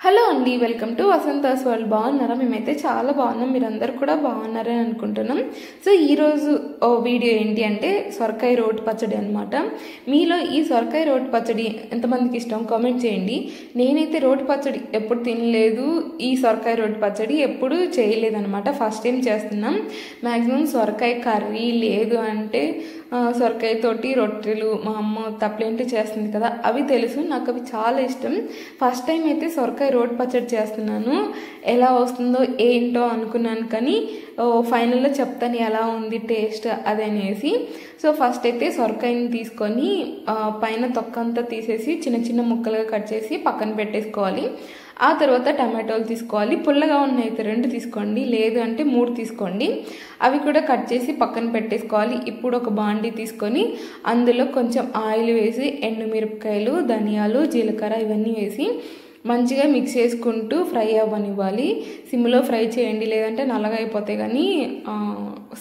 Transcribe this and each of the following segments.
Hello అండి, welcome to Vasantha's world. బాగున్నారా? మేమైతే చాలా బాగున్నాం, మీరందరూ కూడా బాగున్నారని అనుకుంటున్నాం. సో ఈరోజు వీడియో ఏంటి అంటే సొరకాయ రోటి పచ్చడి అనమాట. మీలో ఈ సొరకాయ రోటి పచ్చడి ఎంతమందికి ఇష్టం కామెంట్ చేయండి. నేనైతే రోటి పచ్చడి ఎప్పుడు తినలేదు, ఈ సొరకాయ రోటి పచ్చడి ఎప్పుడు చేయలేదన్నమాట. ఫస్ట్ టైం చేస్తున్నాం. మ్యాక్సిమం సొరకాయ కర్రీ లేదు అంటే సొరకాయతోటి రొట్టెలు మా అమ్మ తప్పలేంటి చేస్తుంది కదా, అవి తెలుసు నాకు, అవి చాలా ఇష్టం. ఫస్ట్ టైం అయితే సొరకాయ రోటి పచ్చడి చేస్తున్నాను. ఎలా వస్తుందో ఏంటో అనుకున్నాను, కానీ ఫైనల్లో చెప్తాను ఎలా ఉంది టేస్ట్ అదనేసి. సో ఫస్ట్ అయితే సొరకాయని తీసుకొని పైన తొక్క అంతా తీసేసి చిన్న చిన్న ముక్కలుగా కట్ చేసి పక్కన పెట్టేసుకోవాలి. ఆ తర్వాత టమాటోలు తీసుకోవాలి. పుల్లగా ఉన్నాయి అయితే 2 తీసుకోండి, లేదు అంటే 3 తీసుకోండి. అవి కూడా కట్ చేసి పక్కన పెట్టేసుకోవాలి. ఇప్పుడు ఒక బాండీ తీసుకొని అందులో కొంచెం ఆయిల్ వేసి ఎండుమిరపకాయలు, ధనియాలు, జీలకర్ర ఇవన్నీ వేసి మంచిగా మిక్స్ చేసుకుంటూ ఫ్రై అవ్వనివ్వాలి. సిమ్లో ఫ్రై చేయండి, లేదంటే నల్లగా అయిపోతాయి కానీ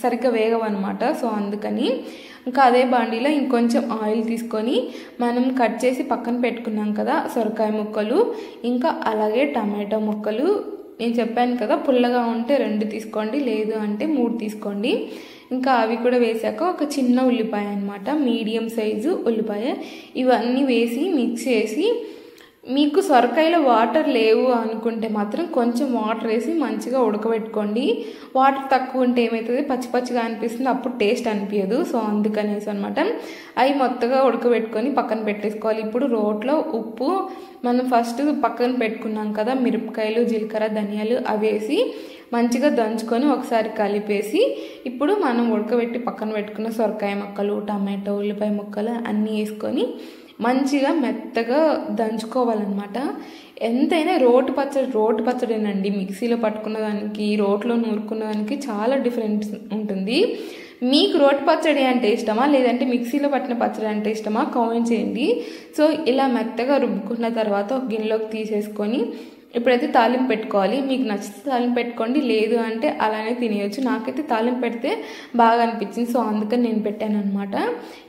సరిగ్గా వేగవన్నమాట. సో అందుకని ఇంకా అదే బాండీలో ఇంకొంచెం ఆయిల్ తీసుకొని మనం కట్ చేసి పక్కన పెట్టుకున్నాం కదా సొరకాయ ముక్కలు, ఇంకా అలాగే టమాటో ముక్కలు, నేను చెప్పాను కదా పుల్లగా ఉంటే 2 తీసుకోండి, లేదు అంటే 3 తీసుకోండి. ఇంకా అవి కూడా వేసాక ఒక చిన్న ఉల్లిపాయ అనమాట, మీడియం సైజు ఉల్లిపాయ, ఇవన్నీ వేసి మిక్స్ చేసి, మీకు సొరకాయలో వాటర్ లేవు అనుకుంటే మాత్రం కొంచెం వాటర్ వేసి మంచిగా ఉడకబెట్టుకోండి. వాటర్ తక్కువ ఉంటే ఏమవుతుంది, పచ్చి పచ్చిగా అనిపిస్తుంది, అప్పుడు టేస్ట్ అనిపించదు. సో అందుకనేసి అనమాట. అవి మొత్తగా ఉడకబెట్టుకొని పక్కన పెట్టేసుకోవాలి. ఇప్పుడు రోట్లో ఉప్పు మనం ఫస్ట్ పక్కన పెట్టుకున్నాం కదా మిరపకాయలు, జీలకర్ర, ధనియాలు అవి వేసి మంచిగా దంచుకొని ఒకసారి కలిపేసి, ఇప్పుడు మనం ఉడకబెట్టి పక్కన పెట్టుకున్న సొరకాయ ముక్కలు, టమాటో, ఉల్లిపాయ ముక్కలు అన్నీ వేసుకొని మంచిగా మెత్తగా దంచుకోవాలన్నమాట. ఎంతైనా రోటి పచ్చడేనండి. మిక్సీలో పట్టుకున్న దానికి రోట్లో నూరుకున్న దానికి చాలా డిఫరెన్స్ ఉంటుంది. మీకు రోటి పచ్చడి అంటే ఇష్టమా, లేదంటే మిక్సీలో పట్టిన పచ్చడి అంటే ఇష్టమా కామెంట్ చేయండి. సో ఇలా మెత్తగా రుబ్బుకున్న తర్వాత ఒక గిన్నెలోకి తీసేసుకొని ఇప్పుడైతే తాలింపు పెట్టుకోవాలి. మీకు నచ్చితే తాలింపు పెట్టుకోండి, లేదు అంటే అలానే తినేయచ్చు. నాకైతే తాలింపు పెడితే బాగా అనిపించింది, సో అందుకని నేను పెట్టాను అనమాట.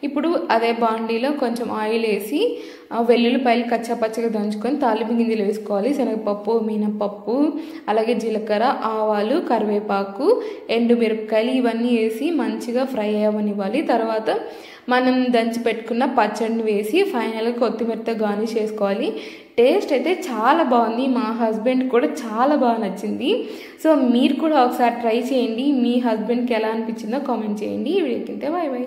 ఇప్పుడు అదే బాండీలో కొంచెం ఆయిల్ వేసి వెల్లుల్లిపాయలు కచ్చాపచ్చగా దంచుకొని తాలింపు గింజలు వేసుకోవాలి. శనగపప్పు, మినపప్పు, అలాగే జీలకర్ర, ఆవాలు, కరివేపాకు, ఎండుమిరపకాయలు ఇవన్నీ వేసి మంచిగా ఫ్రై అవ్వనివ్వాలి. తర్వాత మనం దంచి పెట్టుకున్న పచ్చడిని వేసి ఫైనల్గా కొత్తిమీరతో గార్నిష్ చేసుకోవాలి. టేస్ట్ అయితే చాలా బాగుంది, మా హస్బెండ్ కూడా చాలా బాగా నచ్చింది. సో మీరు కూడా ఒకసారి ట్రై చేయండి, మీ హస్బెండ్కి ఎలా అనిపించిందో కామెంట్ చేయండి. ఈ వీడియో కింద బై బై.